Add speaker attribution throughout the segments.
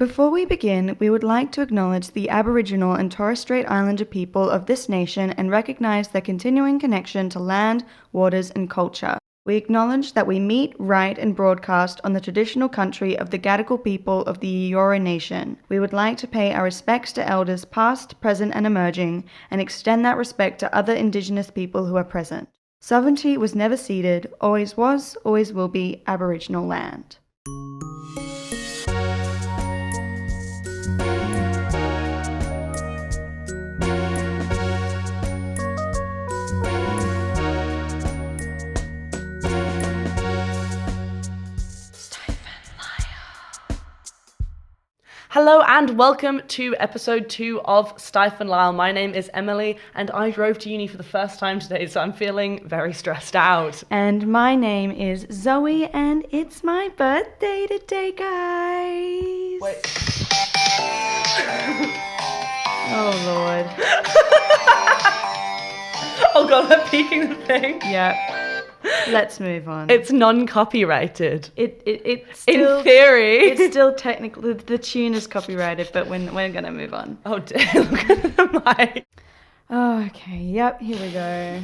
Speaker 1: Before we begin, we would like to acknowledge the Aboriginal and Torres Strait Islander people of this nation and recognise their continuing connection to land, waters and culture. We acknowledge that we meet, write and broadcast on the traditional country of the Gadigal people of the Eora Nation. We would like to pay our respects to elders past, present and emerging, and extend that respect to other Indigenous people who are present. Sovereignty was never ceded, always was, always will be Aboriginal land.
Speaker 2: Hello and welcome to episode 2 of Stife and Lyle. My name is Emily and I drove to uni for the first time today, so I'm feeling very stressed out.
Speaker 1: And my name is Zoe and it's my birthday today, guys.
Speaker 2: Wait.
Speaker 1: Oh, Lord.
Speaker 2: Oh God, we're peeking the thing.
Speaker 1: Yeah. Let's move on.
Speaker 2: It's non-copyrighted.
Speaker 1: It's still,
Speaker 2: in theory.
Speaker 1: It's still technically, the tune is copyrighted, but we're going to move on.
Speaker 2: Oh dear, look at the mic.
Speaker 1: Oh, okay. Yep, here we go.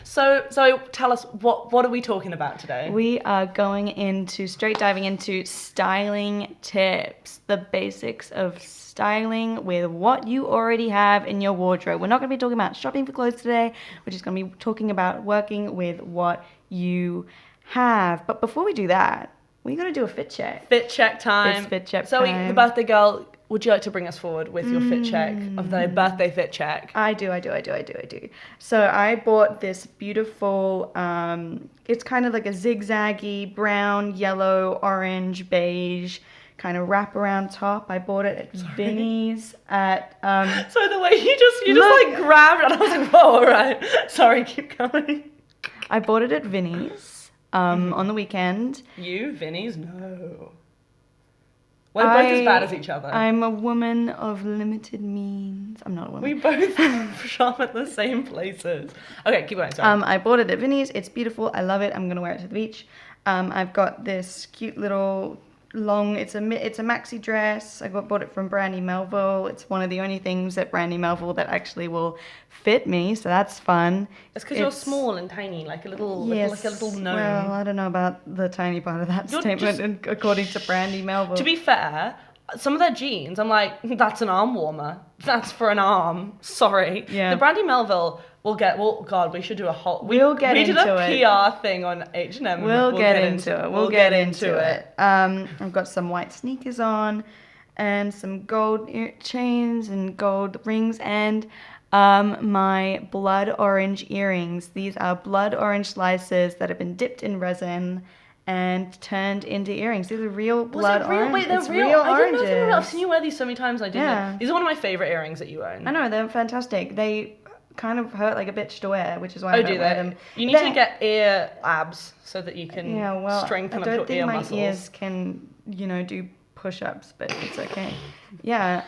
Speaker 2: So tell us, what are we talking about today?
Speaker 1: We are straight diving into styling tips, the basics of styling with what you already have in your wardrobe. We're not going to be talking about shopping for clothes today. We're just going to be talking about working with what you have. But before we do that, we got to do a fit check.
Speaker 2: Fit check time.
Speaker 1: It's fit check
Speaker 2: Zoe,
Speaker 1: time.
Speaker 2: the birthday girl, would you like to bring us forward with your fit check of the birthday fit check?
Speaker 1: I do. So I bought this beautiful, it's kind of like a zigzaggy brown, yellow, orange, beige kind of wraparound top. I bought it at Vinnie's at...
Speaker 2: So the way you just like grabbed it, and I was like, whoa, all right. Sorry, keep going.
Speaker 1: I bought it at Vinnie's on the weekend.
Speaker 2: You, Vinnie's? No. We're both as bad as each other.
Speaker 1: I'm a woman of limited means. I'm not a woman.
Speaker 2: We both shop at the same places. Okay, keep going, sorry.
Speaker 1: I bought it at Vinnie's. It's beautiful. I love it. I'm going to wear it to the beach. I've got this cute little long, it's a maxi dress. I bought it from Brandy Melville. It's one of the only things at Brandy Melville that actually will fit me, so that's fun.
Speaker 2: It's because you're small and tiny, like a little gnome.
Speaker 1: Well, I don't know about the tiny part of that statement, according to Brandy Melville.
Speaker 2: To be fair, some of their jeans, I'm like, that's an arm warmer. That's for an arm. Sorry.
Speaker 1: Yeah.
Speaker 2: The Brandy Melville, God, we should do a whole... We did a PR thing on H&M.
Speaker 1: We'll get into it. I've got some white sneakers on and some gold chains and gold rings and my blood orange earrings. These are blood orange slices that have been dipped in resin and turned into earrings. These are real blood orange.
Speaker 2: Wait, they're real? I didn't know they were real. I've seen you wear these so many times and I didn't know. These are one of my favourite earrings that you own.
Speaker 1: I know, they're fantastic. They kind of hurt like a bitch to wear, which is why I don't wear them.
Speaker 2: You need to get ear abs so that you can strengthen up your ear muscles. I don't think my ears can, do push-ups, but it's okay. Yeah.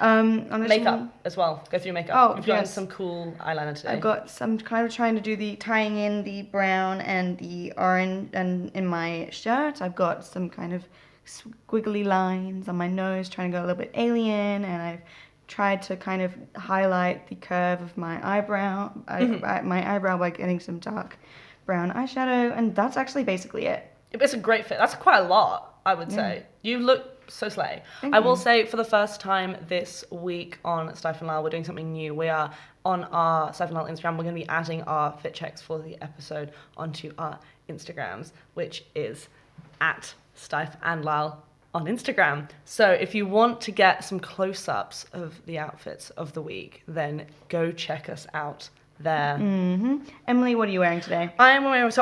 Speaker 2: Makeup as well. Go through your makeup.
Speaker 1: Oh,
Speaker 2: You've done some cool eyeliner today.
Speaker 1: I've got some kind of trying to do tying in the brown and the orange and in my shirt. I've got some kind of squiggly lines on my nose, trying to go a little bit alien, and I've tried to kind of highlight the curve of my eyebrow, by getting some dark brown eyeshadow, and that's actually basically it.
Speaker 2: It's a great fit. That's quite a lot, I would say. You look so slay.
Speaker 1: Thank
Speaker 2: I
Speaker 1: you.
Speaker 2: will say, for the first time this week on Stife and Lyle, we're doing something new. We are on our Stife and Lyle Instagram. We're going to be adding our fit checks for the episode onto our Instagrams, which is at Stife and Lyle on Instagram. So if you want to get some close-ups of the outfits of the week, then go check us out there.
Speaker 1: Emily, what are you wearing today?
Speaker 2: I am wearing, this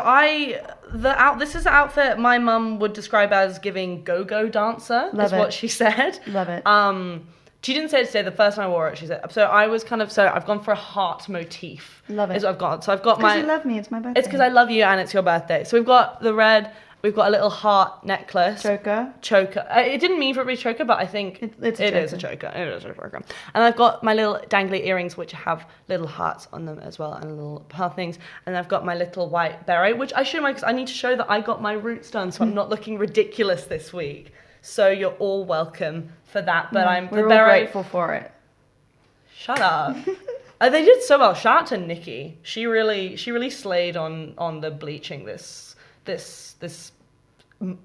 Speaker 2: is the outfit my mum would describe as giving go-go dancer.
Speaker 1: Love
Speaker 2: is what she said.
Speaker 1: Love it.
Speaker 2: She didn't say it today. The first time I wore it, she said. So I was I've gone for a heart motif.
Speaker 1: Love it.
Speaker 2: Is what I've got. So I've got
Speaker 1: Because you love me. It's my birthday.
Speaker 2: It's because I love you and it's your birthday. So we've got the red. We've got a little heart necklace.
Speaker 1: Choker.
Speaker 2: It didn't mean for it to be a choker, but I think it is a choker. It is a choker. And I've got my little dangly earrings, which have little hearts on them as well, and little pearl things. And I've got my little white beret, which I show because I need to show that I got my roots done, so I'm not looking ridiculous this week. So you're all welcome for that. But
Speaker 1: we're all grateful for it.
Speaker 2: Shut up. They did so well. Shout out to Nikki. She really slayed on the bleaching this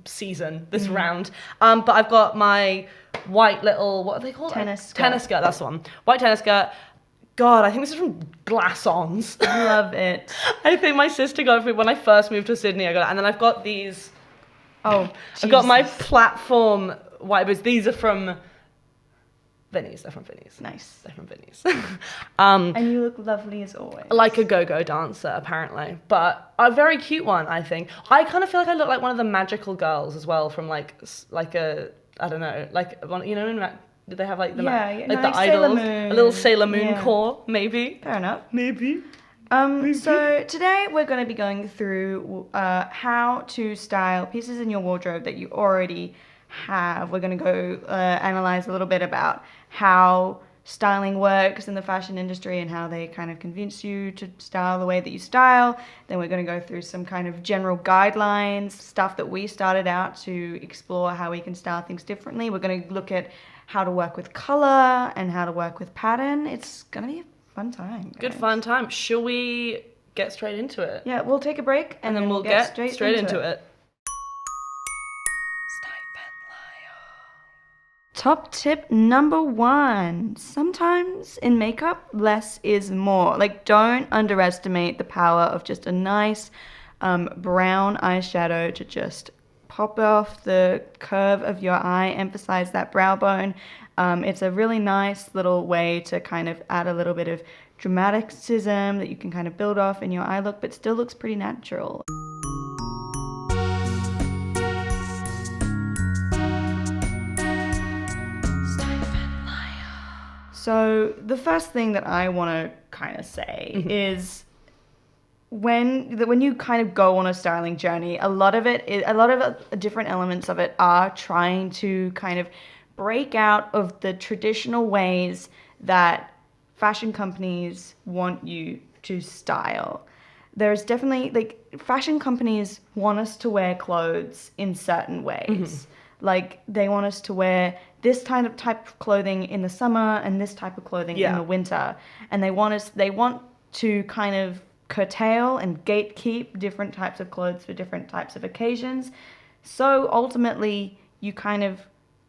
Speaker 2: season, this round. But I've got my white little, what are they called?
Speaker 1: Tennis skirt.
Speaker 2: Tennis skirt, that's the one. White tennis skirt. God, I think this is from Glass-Ons.
Speaker 1: Love it.
Speaker 2: I think my sister got it for me when I first moved to Sydney. I got it, and then I've got these.
Speaker 1: Oh,
Speaker 2: I've got my platform white boots. These are from Vinnie's. They're from Vinnie's.
Speaker 1: Nice.
Speaker 2: They're from Vinnie's.
Speaker 1: And you look lovely as always.
Speaker 2: Like a go-go dancer, apparently. But a very cute one, I think. I kind of feel like I look like one of the magical girls as well from like a, I don't know, like one, you know, did they have like the
Speaker 1: like
Speaker 2: the
Speaker 1: idols,
Speaker 2: a little Sailor Moon core, maybe?
Speaker 1: Fair enough.
Speaker 2: Maybe.
Speaker 1: So today we're going to be going through how to style pieces in your wardrobe that you already have. We're going to go analyze a little bit about how styling works in the fashion industry and how they kind of convince you to style the way that you style. Then we're going to go through some kind of general guidelines, stuff that we started out to explore how we can style things differently. We're going to look at how to work with color and how to work with pattern. It's going to be a fun time, guys.
Speaker 2: Good fun time. Shall we get straight into it?
Speaker 1: Yeah, we'll take a break and then we'll get straight into it. Top tip number 1. Sometimes in makeup, less is more. Like, don't underestimate the power of just a nice brown eyeshadow to just pop off the curve of your eye, emphasize that brow bone. It's a really nice little way to kind of add a little bit of dramaticism that you can kind of build off in your eye look, but still looks pretty natural. So the first thing that I want to kind of say is when you kind of go on a styling journey, a lot of different elements of it are trying to kind of break out of the traditional ways that fashion companies want you to style. There's definitely, like, fashion companies want us to wear clothes in certain ways. Like, they want us to wear this type of clothing in the summer and this type of clothing in the winter. And they want to kind of curtail and gatekeep different types of clothes for different types of occasions. So ultimately, you kind of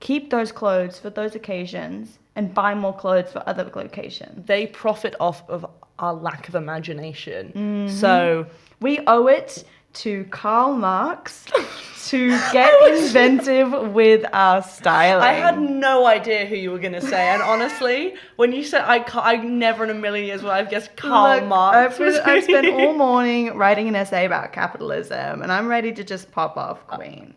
Speaker 1: keep those clothes for those occasions and buy more clothes for other occasions.
Speaker 2: They profit off of our lack of imagination. So
Speaker 1: we owe it to Karl Marx to get inventive with our styling.
Speaker 2: I had no idea who you were going to say, and honestly, when you said I never in a million years would I've guessed Karl Marx.
Speaker 1: I've spent all morning writing an essay about capitalism, and I'm ready to just pop off, queen.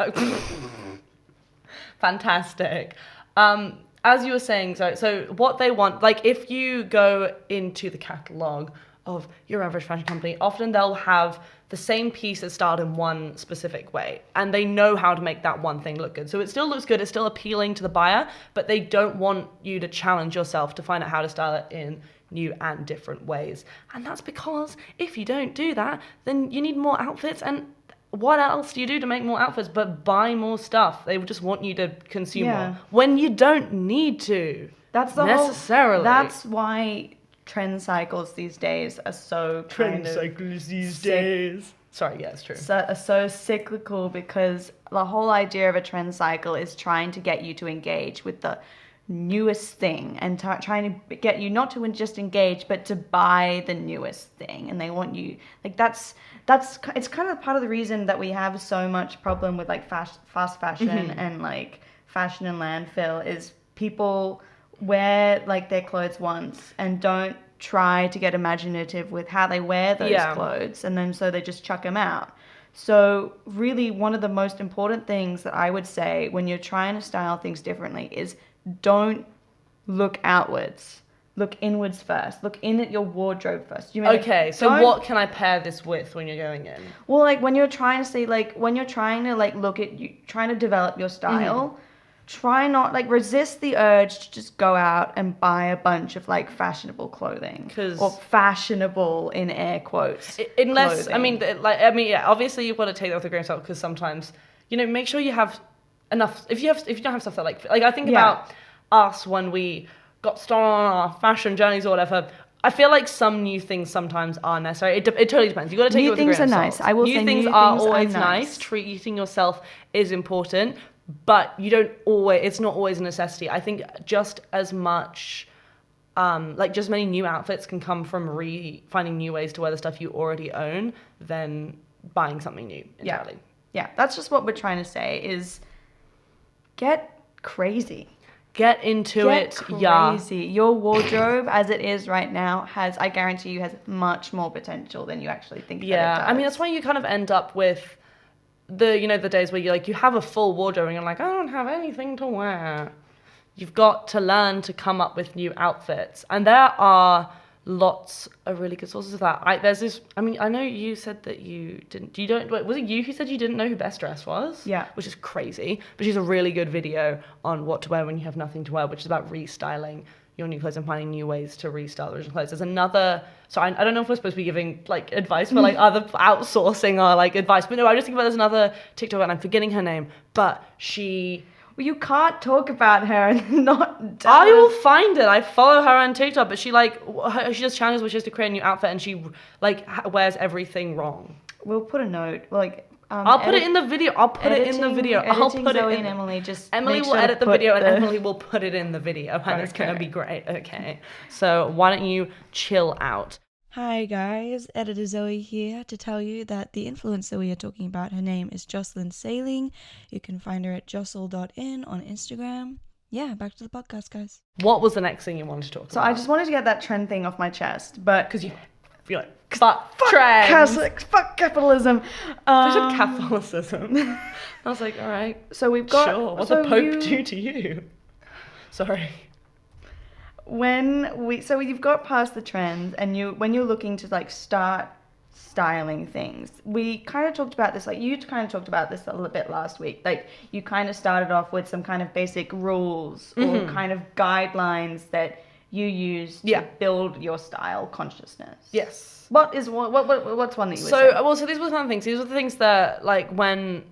Speaker 2: Fantastic. As you were saying, so what they want, like if you go into the catalogue of your average fashion company, often they'll have the same piece that's styled in one specific way, and they know how to make that one thing look good. So it still looks good, it's still appealing to the buyer, but they don't want you to challenge yourself to find out how to style it in new and different ways. And that's because if you don't do that, then you need more outfits, and what else do you do to make more outfits but buy more stuff? They just want you to consume more when you don't need to.
Speaker 1: That's the
Speaker 2: necessarily.
Speaker 1: That's why trend cycles these days are so
Speaker 2: Sorry, yeah, it's true.
Speaker 1: Are so cyclical, because the whole idea of a trend cycle is trying to get you to engage with the newest thing and trying to get you not to just engage but to buy the newest thing. And they want you, like, it's kind of part of the reason that we have so much problem with like fast fashion and like fashion in landfill is people wear like their clothes once and don't try to get imaginative with how they wear those clothes, and then so they just chuck them out. So really, one of the most important things that I would say when you're trying to style things differently is don't look outwards. Look inwards first. Look in at your wardrobe first.
Speaker 2: Okay, so what can I pair this with when you're going in?
Speaker 1: Well, like when you're trying to say, like when you're trying to like look at you, trying to develop your style, try not, like, resist the urge to just go out and buy a bunch of like fashionable clothing, or fashionable in air quotes.
Speaker 2: Unless
Speaker 1: clothing.
Speaker 2: obviously you've got to take that with a grain of salt, because sometimes, make sure you have enough. If you don't have stuff that like I think about us when we got started on our fashion journeys or whatever. I feel like some new things sometimes are necessary. It totally depends. You got to take it with a grain of salt.
Speaker 1: New things are nice. I will say
Speaker 2: new things are always nice. Treating yourself is important, but you don't always. It's not always a necessity. I think just as much, like just many new outfits can come from finding new ways to wear the stuff you already own than buying something new entirely.
Speaker 1: Yeah, that's just what we're trying to say is get crazy.
Speaker 2: Get into it,
Speaker 1: crazy. Your wardrobe, as it is right now, I guarantee you, has much more potential than you actually think.
Speaker 2: Yeah,
Speaker 1: that it does.
Speaker 2: I mean, that's why you kind of end up with the days where you have a full wardrobe and you're like, I don't have anything to wear. You've got to learn to come up with new outfits, and there are lots of really good sources of that. There's this. I mean, I know you said that you didn't. Was it you who said you didn't know who Best Dress was?
Speaker 1: Yeah.
Speaker 2: Which is crazy, but she's a really good video on what to wear when you have nothing to wear, which is about restyling your new clothes and finding new ways to restyle the original clothes. There's another. So I don't know if we're supposed to be giving like advice for like other outsourcing or like advice, but no, I just think about there's another TikTok and I'm forgetting her name, but she.
Speaker 1: Well, you can't talk about her and not.
Speaker 2: I will find it. I follow her on TikTok, but she does challenges where she has to create a new outfit and she like wears everything wrong.
Speaker 1: We'll put a note
Speaker 2: I'll put it in the video. I'll put it in the video. I'll put
Speaker 1: Zoe
Speaker 2: it in.
Speaker 1: And Emily just.
Speaker 2: Emily will edit the video and Emily will put it in the video, and it's gonna be great. Okay, so why don't you chill out?
Speaker 3: Hi guys, Editor Zoe here to tell you that the influencer we are talking about, her name is Jocelyn Sailing. You can find her at jostle.in on Instagram. Yeah, back to the podcast, guys.
Speaker 2: What was the next thing you wanted to talk about?
Speaker 1: So I just wanted to get that trend thing off my chest, but
Speaker 2: because you feel like fuck trends.
Speaker 1: Fuck capitalism.
Speaker 2: I said Catholicism. I was like, all right.
Speaker 1: So we've got.
Speaker 2: Sure. What the Pope do to you? Sorry.
Speaker 1: So you've got past the trends, and when you're looking to like start styling things, we kind of talked about this. Like you kind of talked about this a little bit last week. Like you kind of started off with some kind of basic rules or kind of guidelines that you use to build your style consciousness.
Speaker 2: Yes.
Speaker 1: What's one that you would say?
Speaker 2: So these were the things. These were the things that like when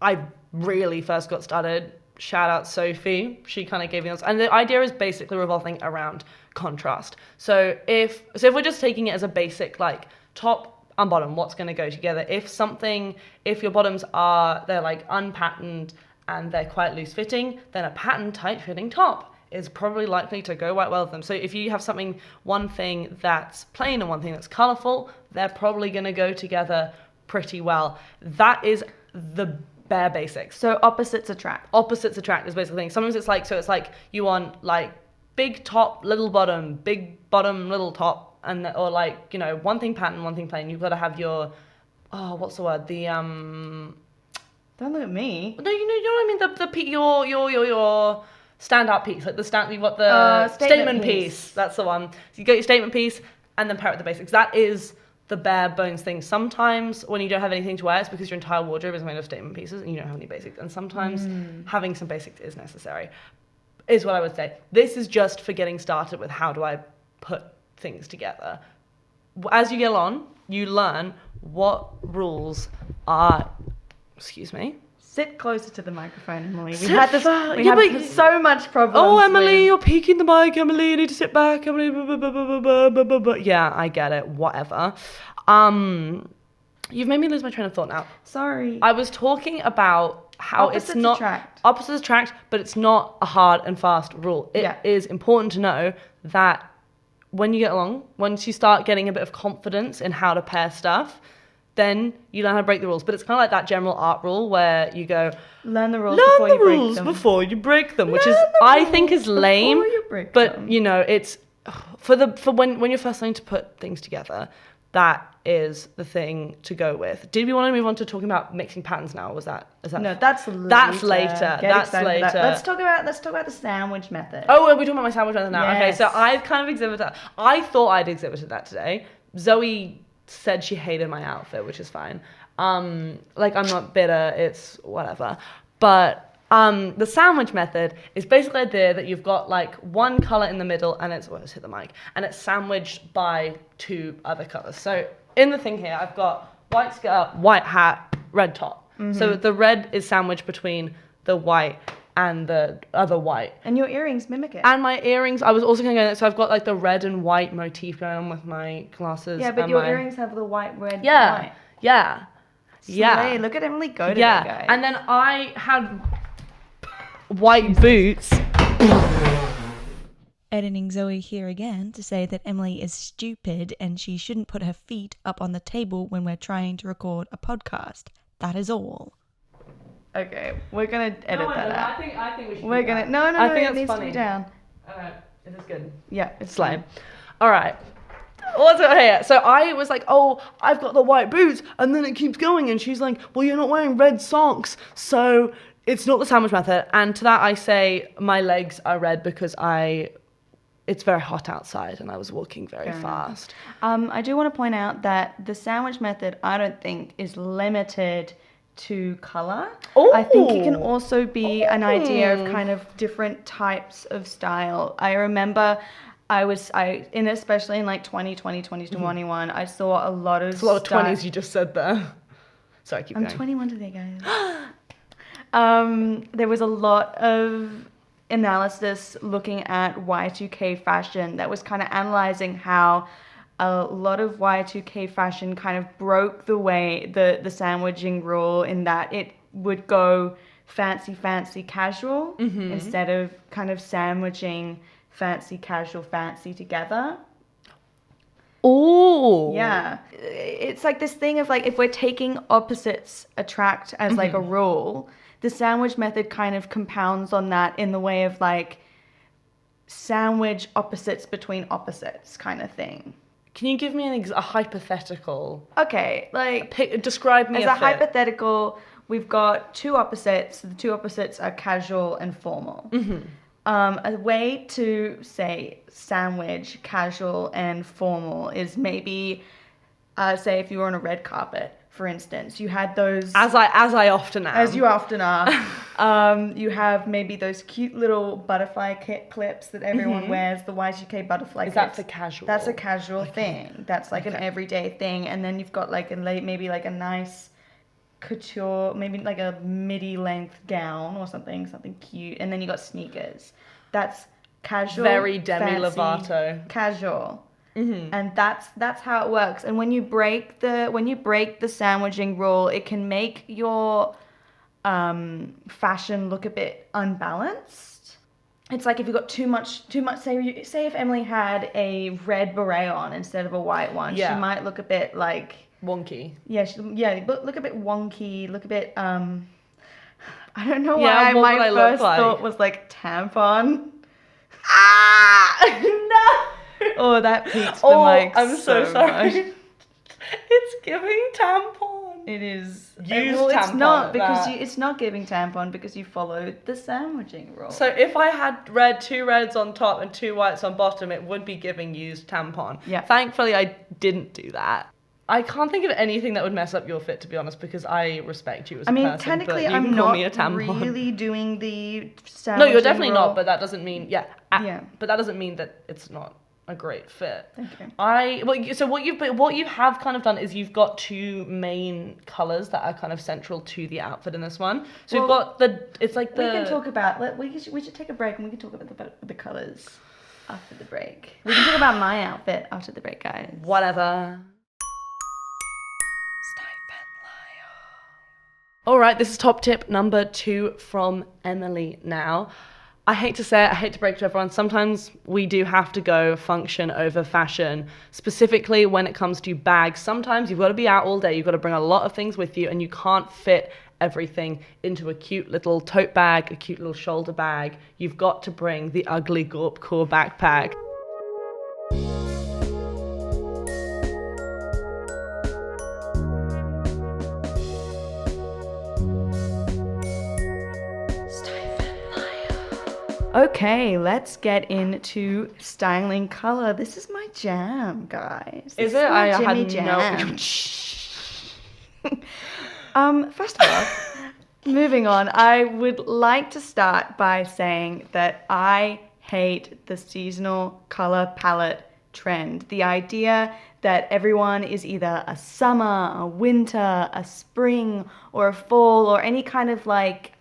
Speaker 2: I really first got started. Shout out Sophie. She kind of gave me those. And the idea is basically revolving around contrast. So if we're just taking it as a basic like top and bottom, what's going to go together? If your bottoms they're like unpatterned and they're quite loose fitting, then a patterned tight fitting top is probably likely to go quite well with them. So if you have one thing that's plain and one thing that's colorful, they're probably going to go together pretty well. That is the bare basics.
Speaker 1: So opposites attract.
Speaker 2: Opposites attract is basically the thing. Sometimes it's like you want like big top, little bottom, big bottom, little top, or like, one thing pattern, one thing plain. You've got to have your, what's the word?
Speaker 1: Don't look at me.
Speaker 2: No, you know what I mean? Your standout piece, like you've got the statement piece. That's the one. So you get your statement piece and then pair it with the basics. That is the bare bones thing. Sometimes when you don't have anything to wear, it's because your entire wardrobe is made of statement pieces and you don't have any basics. And sometimes having some basics is necessary, is what I would say. This is just for getting started with how do I put things together. As you get on, you learn what rules are, excuse me.
Speaker 1: Sit closer to the microphone, Emily. We had so much problems.
Speaker 2: Oh, Emily, you're peeking the mic. Emily, you need to sit back. Emily, yeah, I get it. Whatever. You've made me lose my train of thought now.
Speaker 1: Sorry.
Speaker 2: I was talking about how
Speaker 1: opposites attract.
Speaker 2: Opposites attract, but it's not a hard and fast rule. It is important to know that when you get along, once you start getting a bit of confidence in how to pair stuff, then you learn how to break the rules. But it's kind of like that general art rule where you go,
Speaker 1: learn the rules
Speaker 2: before you break them, which is, I think, is lame. But it's for when you're first learning to put things together, that is the thing to go with. Did we want to move on to talking about mixing patterns now? Is that
Speaker 1: no? That's later.
Speaker 2: That's later.
Speaker 1: Let's talk about the sandwich method.
Speaker 2: Oh, are we talking about my sandwich method now?
Speaker 1: Yes.
Speaker 2: Okay, so I've kind of exhibited that. I thought I'd exhibited that today. Zoe said she hated my outfit, which is fine. Like, I'm not bitter, it's whatever. But the sandwich method is basically the idea that you've got like one color in the middle and let's hit the mic, and it's sandwiched by two other colors. So in the thing here, I've got white skirt, white hat, red top. So the red is sandwiched between the white and the other white.
Speaker 1: And your earrings mimic it.
Speaker 2: And my earrings, I was also going to go, so I've got like the red and white motif going on with my glasses.
Speaker 1: Yeah, but
Speaker 2: and
Speaker 1: your earrings have the white, red, white.
Speaker 2: Yeah.
Speaker 1: Slay. Look at Emily go today, guys.
Speaker 2: And then I had white boots.
Speaker 3: Editing Zoe here again to say that Emily is stupid and she shouldn't put her feet up on the table when we're trying to record a podcast. That is all.
Speaker 1: Okay, we're gonna edit that out.
Speaker 2: I think we should.
Speaker 1: We're gonna no,
Speaker 2: I think
Speaker 1: it
Speaker 2: it's
Speaker 1: needs
Speaker 2: funny.
Speaker 1: to be down.
Speaker 2: Alright, is this good?
Speaker 1: Yeah, it's
Speaker 2: Slime. Alright. Also, hey, so I was like, oh, I've got the white boots, and then it keeps going, and she's like, well, you're not wearing red socks, so it's not the sandwich method. And to that I say, my legs are red because it's very hot outside, and I was walking very fast.
Speaker 1: I do want to point out that the sandwich method, I don't think, is limited to color. I think it can also be an idea of kind of different types of style. I remember especially in like 2020, 2021, I saw a lot of...
Speaker 2: It's a lot of 20s you just said there. Sorry, keep going.
Speaker 1: I'm 21 today, guys. There was a lot of analysis looking at Y2K fashion that was kind of analyzing how a lot of Y2K fashion kind of broke the sandwiching rule in that it would go fancy casual instead of kind of sandwiching fancy casual fancy together.
Speaker 2: Oh.
Speaker 1: Yeah. It's like this thing of like, if we're taking opposites attract as like a rule, the sandwich method kind of compounds on that in the way of like sandwich opposites between opposites kind of thing.
Speaker 2: Can you give me a hypothetical?
Speaker 1: Okay, like...
Speaker 2: describe me
Speaker 1: as a hypothetical, we've got two opposites. The two opposites are casual and formal. A way to say sandwich casual and formal is maybe, say if you were on a red carpet, for instance, you had those...
Speaker 2: As I often am.
Speaker 1: As you often are. You have maybe those cute little butterfly clips that everyone wears, the Y2K butterfly clips.
Speaker 2: That's a casual?
Speaker 1: That's a casual thing. That's like an everyday thing. And then you've got like maybe like a nice couture, maybe like a midi length gown or something cute. And then you got sneakers. That's casual.
Speaker 2: Very Demi
Speaker 1: fancy,
Speaker 2: Lovato.
Speaker 1: Casual. And that's how it works. And when you break the sandwiching rule, it can make your fashion look a bit unbalanced. It's like if you got too much. Say if Emily had a red beret on instead of a white one, she might look a bit like
Speaker 2: wonky.
Speaker 1: But look a bit wonky. Look a bit I don't know why my first thought was like tampon. No. Oh, that peaks the mic.
Speaker 2: I'm so sorry.
Speaker 1: Much.
Speaker 2: It's giving tampon.
Speaker 1: It is.
Speaker 2: Use
Speaker 1: well, it's
Speaker 2: tampon
Speaker 1: not
Speaker 2: at
Speaker 1: because
Speaker 2: that.
Speaker 1: it's not giving tampon because you followed the sandwiching rule.
Speaker 2: So if I had two reds on top and two whites on bottom, it would be giving used tampon.
Speaker 1: Yeah.
Speaker 2: Thankfully, I didn't do that. I can't think of anything that would mess up your fit, to be honest, because I respect you as a person.
Speaker 1: Technically,
Speaker 2: but you
Speaker 1: I'm
Speaker 2: can call
Speaker 1: not
Speaker 2: me a tampon.
Speaker 1: really doing the sandwiching
Speaker 2: No, you're definitely
Speaker 1: rule.
Speaker 2: not, but that doesn't mean But that doesn't mean that it's not a great fit.
Speaker 1: Thank you.
Speaker 2: So what you have kind of done is you've got two main colors that are kind of central to the outfit in this one. So we've got we
Speaker 1: can talk about we should take a break and we can talk about the colors after the break. We can talk about my outfit after the break, guys.
Speaker 2: Whatever. All right, this is top tip number 2 from Emily now. I hate to say it, I hate to break to everyone. Sometimes we do have to go function over fashion, specifically when it comes to bags. Sometimes you've got to be out all day, you've got to bring a lot of things with you, and you can't fit everything into a cute little tote bag, a cute little shoulder bag. You've got to bring the ugly Gorp Core backpack.
Speaker 1: Okay, let's get into styling color. This is my jam, guys.
Speaker 2: Is it? I
Speaker 1: Jimmy
Speaker 2: had
Speaker 1: jam.
Speaker 2: no.
Speaker 1: First of all, moving on, I would like to start by saying that I hate the seasonal color palette trend. The idea that everyone is either a summer, a winter, a spring, or a fall, or any kind of like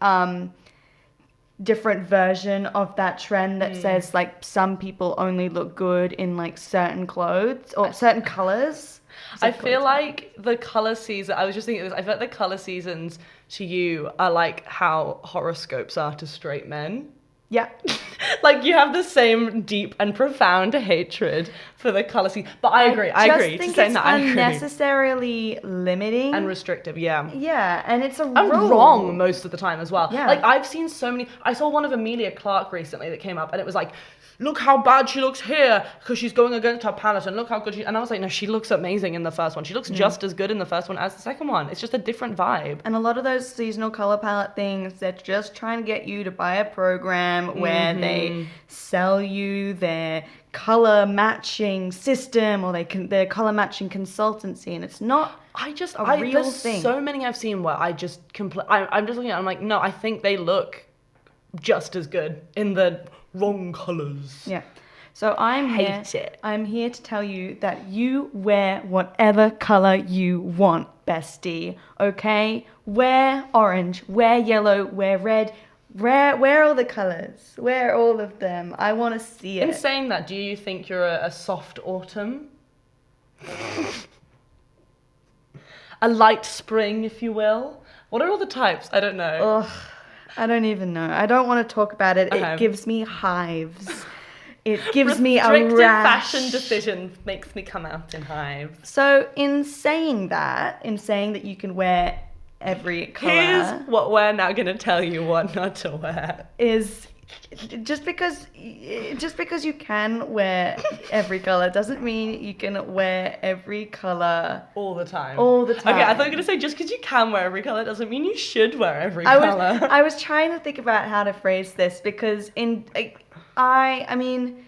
Speaker 1: different version of that trend that says like some people only look good in like certain clothes or certain colors.
Speaker 2: I feel like the color season, I was just thinking this, I feel like the color seasons to you are like how horoscopes are to straight men.
Speaker 1: Yeah.
Speaker 2: Like you have the same deep and profound hatred for the color season. But I agree. I agree.
Speaker 1: Think
Speaker 2: saying
Speaker 1: it's
Speaker 2: that, I agree.
Speaker 1: unnecessarily limiting
Speaker 2: And restrictive, yeah.
Speaker 1: Yeah, and it's a
Speaker 2: And
Speaker 1: rule.
Speaker 2: wrong most of the time as well.
Speaker 1: Yeah.
Speaker 2: Like I've seen so many. I saw one of Amelia Clark recently that came up, and it was like, look how bad she looks here because she's going against her palette, and look how good she. And I was like, no, she looks amazing in the first one. She looks just as good in the first one as the second one. It's just a different vibe.
Speaker 1: And a lot of those seasonal color palette things, they're just trying to get you to buy a program where they sell you their color matching system or their color matching consultancy, and it's not real
Speaker 2: there's
Speaker 1: thing.
Speaker 2: So many I've seen where I just I'm just looking at it, I'm like, no, I think they look just as good in the wrong colors.
Speaker 1: Yeah. So I'm here to tell you that you wear whatever color you want, bestie. Okay? Wear orange, wear yellow, wear red, wear all the colors. Wear all of them. I want to see it.
Speaker 2: In saying that, do you think you're a soft autumn? A light spring, if you will? What are all the types? I don't know.
Speaker 1: Ugh, I don't even know. I don't want to talk about it.
Speaker 2: Okay.
Speaker 1: It gives me hives. It gives me a
Speaker 2: Restrictive
Speaker 1: rash.
Speaker 2: fashion decision makes me come out in hives.
Speaker 1: So in saying that you can wear every color,
Speaker 2: Here's what we're now going to tell you what not to wear.
Speaker 1: is just because you can wear every color doesn't mean you can wear every color
Speaker 2: All the time.
Speaker 1: all the time.
Speaker 2: Okay, I thought you were going to say just because you can wear every color doesn't mean you should wear every color.
Speaker 1: I was trying to think about how to phrase this because I mean,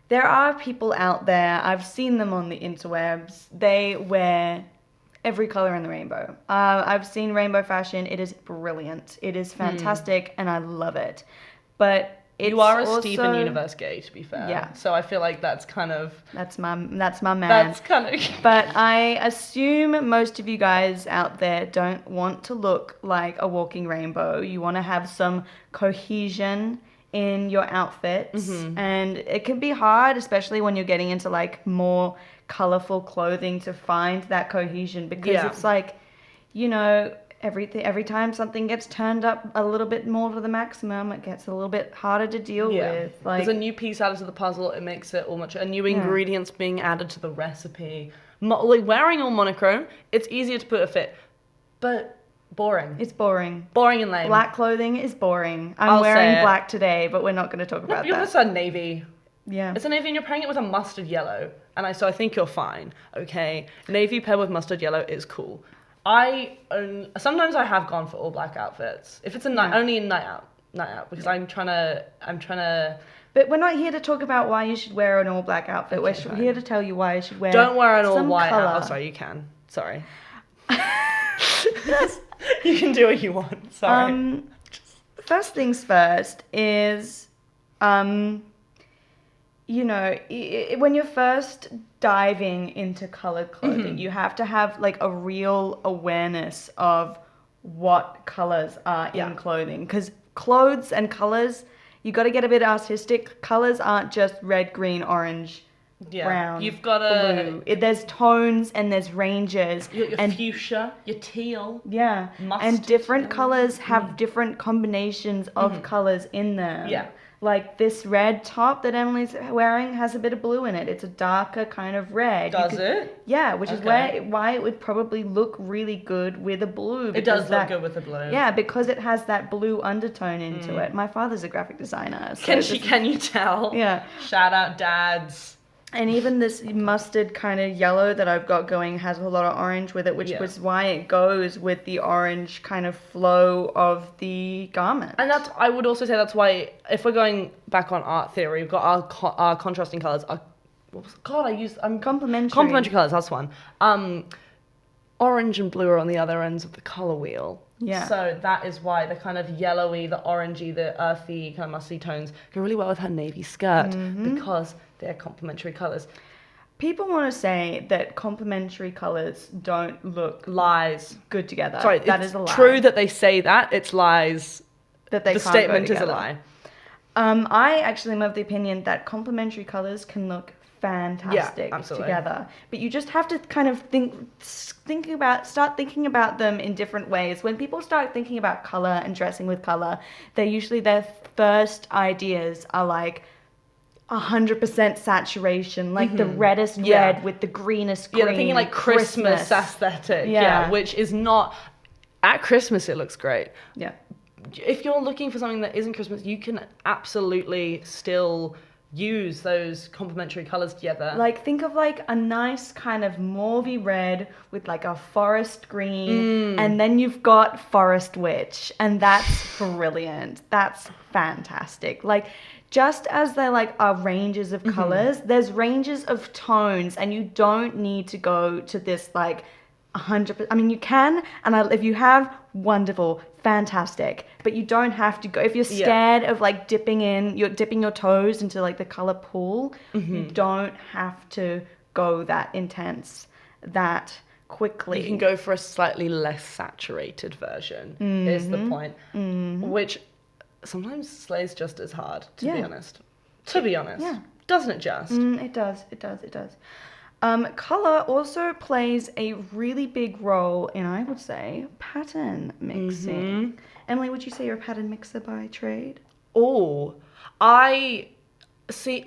Speaker 1: there are people out there, I've seen them on the interwebs, they wear every color in the rainbow. I've seen rainbow fashion, it is brilliant, it is fantastic, and I love it. But
Speaker 2: you are a
Speaker 1: also,
Speaker 2: Steven Universe gay, to be fair.
Speaker 1: Yeah.
Speaker 2: So I feel like that's kind of...
Speaker 1: That's my man.
Speaker 2: That's kind of...
Speaker 1: But I assume most of you guys out there don't want to look like a walking rainbow. You want to have some cohesion in your outfits, and it can be hard, especially when you're getting into like more colorful clothing, to find that cohesion because it's like, you know, every time something gets turned up a little bit more to the maximum, it gets a little bit harder to deal with. Like,
Speaker 2: there's a new piece added to the puzzle, it makes it all much... A new ingredients being added to the recipe. Like wearing all monochrome, it's easier to put a fit, but boring.
Speaker 1: It's boring.
Speaker 2: Boring and lame.
Speaker 1: Black clothing is boring. I'm
Speaker 2: I'll
Speaker 1: wearing
Speaker 2: say it.
Speaker 1: black today, but we're not going to talk about
Speaker 2: You're
Speaker 1: that.
Speaker 2: just a navy.
Speaker 1: Yeah.
Speaker 2: It's a navy and you're pairing it with a mustard yellow. So I think you're fine, okay? Navy paired with mustard yellow is cool. Sometimes I have gone for all black outfits. If it's only a night out, because I'm trying to...
Speaker 1: But we're not here to talk about why you should wear an all black outfit.
Speaker 2: Okay,
Speaker 1: We're here to tell you why you should wear
Speaker 2: Don't wear an all
Speaker 1: some
Speaker 2: white
Speaker 1: color.
Speaker 2: outfit. Oh, sorry, you can. Sorry. You can do what you want. Sorry.
Speaker 1: First things first is, you know, when you're first diving into colored clothing, you have to have like a real awareness of what colors are in clothing. Because clothes and colors, you got to get a bit artistic. Colors aren't just red, green, orange, brown,
Speaker 2: You've got
Speaker 1: blue. There's tones and there's ranges.
Speaker 2: your
Speaker 1: and
Speaker 2: fuchsia, your teal.
Speaker 1: yeah,
Speaker 2: Mustard
Speaker 1: and different colors have different combinations of colors in them.
Speaker 2: Yeah.
Speaker 1: Like this red top that Emily's wearing has a bit of blue in it. It's a darker kind of red.
Speaker 2: Does it?
Speaker 1: Yeah, which is
Speaker 2: Okay.
Speaker 1: why it would probably look really good with a blue.
Speaker 2: It does look good with the blue.
Speaker 1: Yeah, because it has that blue undertone into it. My father's a graphic designer. So
Speaker 2: Can you tell?
Speaker 1: Yeah.
Speaker 2: Shout out dads.
Speaker 1: And even this mustard kind of yellow that I've got going has a lot of orange with it, which was why it goes with the orange kind of flow of the garment.
Speaker 2: And I would also say that's why, if we're going back on art theory, we've got our contrasting colours.
Speaker 1: Complementary.
Speaker 2: Complementary colours, that's one. Orange and blue are on the other ends of the colour wheel.
Speaker 1: Yeah.
Speaker 2: So that is why the kind of yellowy, the orangey, the earthy, kind of musty tones go really well with her navy skirt because they're complementary colours.
Speaker 1: People want to say that complementary colours don't look
Speaker 2: Lies.
Speaker 1: good together.
Speaker 2: Sorry,
Speaker 1: that
Speaker 2: it's
Speaker 1: is a lie.
Speaker 2: true that they say that. It's lies
Speaker 1: that they
Speaker 2: The
Speaker 1: can't go
Speaker 2: statement is a
Speaker 1: together.
Speaker 2: lie.
Speaker 1: I actually am of the opinion that complementary colors can look fantastic
Speaker 2: absolutely.
Speaker 1: together, but you just have to kind of start thinking about them in different ways. When people start thinking about color and dressing with color, their first ideas are like 100% saturation, like the reddest red with the greenest green.
Speaker 2: Yeah, they're thinking like Christmas aesthetic. Yeah, which is not. At Christmas, it looks great.
Speaker 1: Yeah.
Speaker 2: If you're looking for something that isn't Christmas, you can absolutely still use those complementary colors together.
Speaker 1: Like, think of like a nice kind of mauvey red with like a forest green, and then you've got Forest Witch, and that's brilliant. That's fantastic. Like, just as there like are ranges of colors, there's ranges of tones, and you don't need to go to this like 100%. I mean, you can, and if you have, wonderful, fantastic. But you don't have to go. If you're scared of like dipping your toes into like the color pool, you don't have to go that intense, that quickly.
Speaker 2: You can go for a slightly less saturated version. Is the point, which sometimes slays just as hard. To be honest, doesn't it just?
Speaker 1: It does. Color also plays a really big role in, I would say, pattern mixing. Emily, would you say you're a pattern mixer by trade?
Speaker 2: Oh, I see.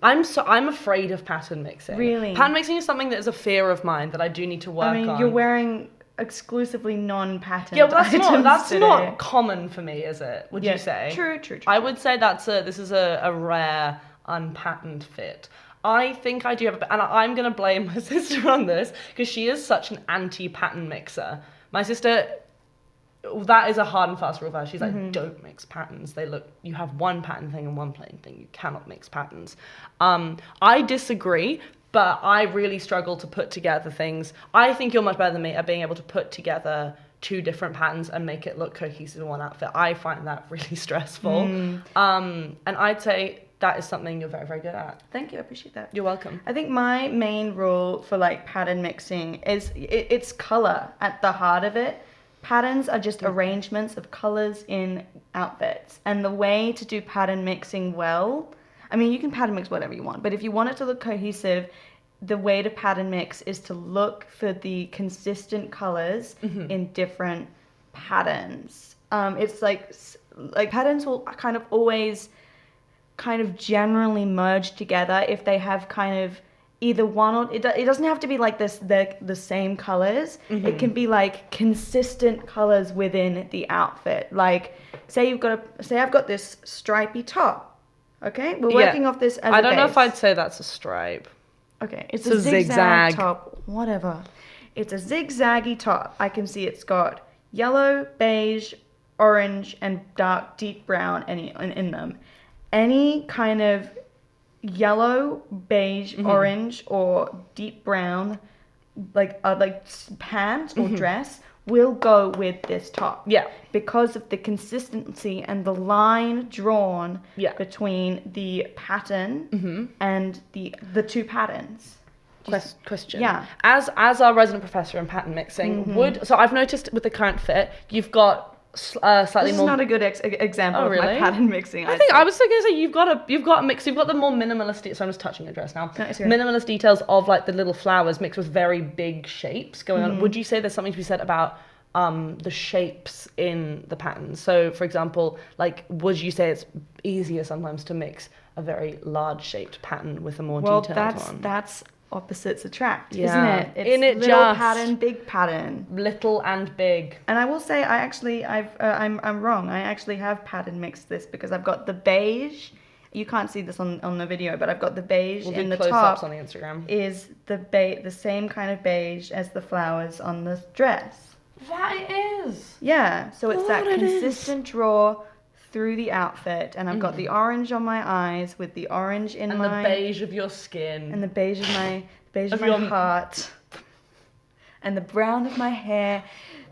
Speaker 2: I'm afraid of pattern mixing.
Speaker 1: Really?
Speaker 2: Pattern mixing is something that is a fear of mine that I do need to work on.
Speaker 1: I mean, you're wearing exclusively non-patterned
Speaker 2: Yeah, well, that's
Speaker 1: today.
Speaker 2: not common for me, is it? Would you say?
Speaker 1: True.
Speaker 2: I would say this is a rare unpatterned fit. I think I do have and I'm going to blame my sister on this because she is such an anti-pattern mixer. My sister, that is a hard and fast rule for her. She's like, don't mix patterns. You have one pattern thing and one plain thing. You cannot mix patterns. I disagree, but I really struggle to put together things. I think you're much better than me at being able to put together two different patterns and make it look cohesive in one outfit. I find that really stressful. And I'd say that is something you're very, very good at.
Speaker 1: Thank you, I appreciate that.
Speaker 2: You're welcome.
Speaker 1: I think my main rule for like pattern mixing is it's color at the heart of it. Patterns are just arrangements of colors in outfits. And the way to do pattern mixing well, I mean, you can pattern mix whatever you want, but if you want it to look cohesive, the way to pattern mix is to look for the consistent colors in different patterns. It's like patterns will kind of always kind of generally merge together if they have kind of either one or it doesn't have to be like this the same colors. It can be like consistent colors within the outfit. Like say I've got this stripy top. Okay, we're working off this as
Speaker 2: I
Speaker 1: a
Speaker 2: don't know
Speaker 1: base.
Speaker 2: if I'd say that's a stripe.
Speaker 1: Okay, it's a zigzag top. Whatever. It's a zigzaggy top. I can see it's got yellow, beige, orange, and dark deep brown in them. Any kind of yellow, beige, orange, or deep brown, like pants or dress will go with this top.
Speaker 2: Yeah.
Speaker 1: Because of the consistency and the line drawn between the pattern and the two patterns.
Speaker 2: Question.
Speaker 1: Yeah.
Speaker 2: As our resident professor in pattern mixing, so I've noticed with the current fit, you've got slightly
Speaker 1: This
Speaker 2: more.
Speaker 1: is not a good example of my pattern mixing.
Speaker 2: I was going to say you've got a mix. You've got the more minimalist. So I'm just touching your dress now.
Speaker 1: No,
Speaker 2: minimalist details of like the little flowers mixed with very big shapes going on. Would you say there's something to be said about the shapes in the patterns? So, for example, like would you say it's easier sometimes to mix a very large shaped pattern with a more detailed one?
Speaker 1: That's opposites attract,
Speaker 2: Yeah.
Speaker 1: isn't it? It's
Speaker 2: In it
Speaker 1: little
Speaker 2: just-
Speaker 1: pattern, big pattern.
Speaker 2: Little and big.
Speaker 1: And I will say, I'm wrong. I actually have pattern mixed this because I've got the beige. You can't see this on the video, but I've got the beige in the
Speaker 2: close-ups
Speaker 1: top.
Speaker 2: on the Instagram.
Speaker 1: Is the same kind of beige as the flowers on the dress.
Speaker 2: That it is.
Speaker 1: Yeah, so it's that
Speaker 2: What it is.
Speaker 1: consistent draw through the outfit, and I've got the orange on my eyes with the orange in
Speaker 2: And
Speaker 1: my
Speaker 2: the beige of your skin.
Speaker 1: and the beige of my
Speaker 2: Of
Speaker 1: my
Speaker 2: your-
Speaker 1: heart, and the brown of my hair.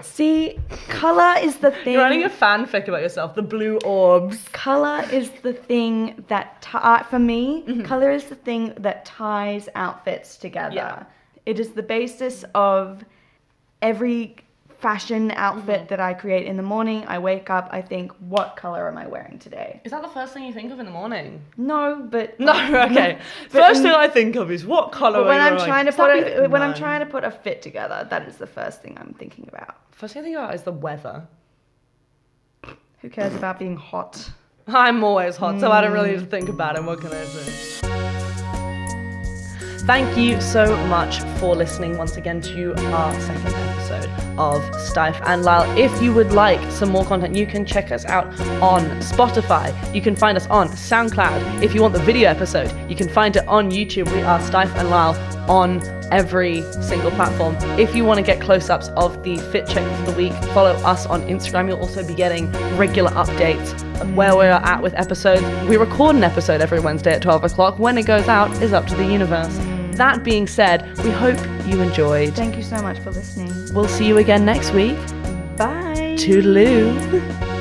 Speaker 1: See, color is the thing.
Speaker 2: You're writing a fanfic about yourself. The blue orbs.
Speaker 1: Color is the thing that for me, color is the thing that ties outfits together.
Speaker 2: Yeah.
Speaker 1: It is the basis of every fashion outfit that I create in the morning. I wake up, I think, what color am I wearing today?
Speaker 2: Is that the first thing you think of in the morning?
Speaker 1: No, but
Speaker 2: No, okay. First thing I think of is what color
Speaker 1: but when
Speaker 2: are you
Speaker 1: I'm
Speaker 2: wearing?
Speaker 1: trying to
Speaker 2: Does that mean-
Speaker 1: when I'm
Speaker 2: No.
Speaker 1: trying to put a fit together, that is the first thing I'm thinking about.
Speaker 2: First thing I think about is the weather.
Speaker 1: Who cares about being hot?
Speaker 2: I'm always hot, so I don't really need to think about it. What can I say? Thank you so much for listening once again to our second episode of Stife and Lyle. If you would like some more content, you can check us out on Spotify. You can find us on SoundCloud. If you want the video episode, you can find it on YouTube. We are Stife and Lyle on every single platform. If you want to get close-ups of the fit check for the week, follow us on Instagram. You'll also be getting regular updates of where we are at with episodes. We record an episode every Wednesday at 12 o'clock. When it goes out is up to the universe. That being said, we hope you enjoyed.
Speaker 1: Thank you so much for listening.
Speaker 2: We'll see you again next week.
Speaker 1: Bye.
Speaker 2: Toodaloo.